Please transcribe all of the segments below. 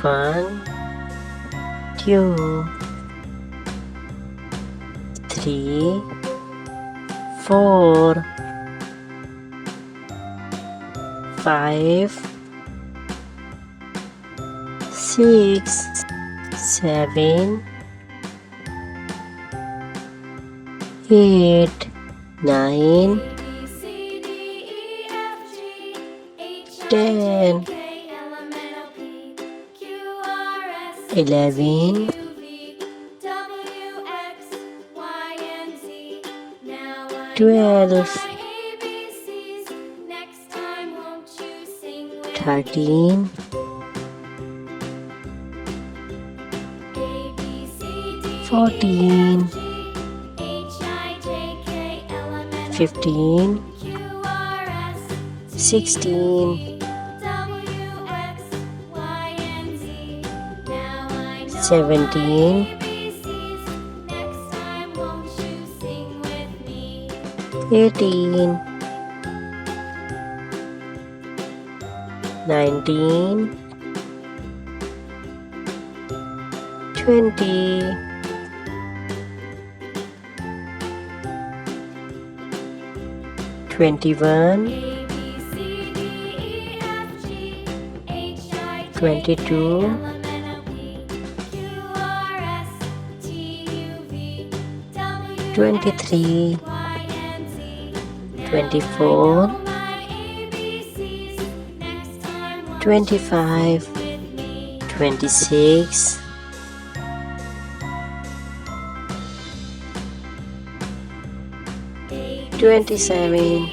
1, 2, 3, 4, 5, 6, 7, 8, 9, 10, 11, 12, 13, 14, 15, 16, 17, 18, 19, 20, 21, 22, 23, 24, 25, 26, 27,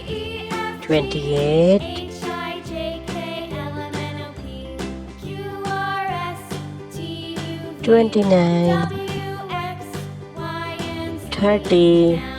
28, 29, 30,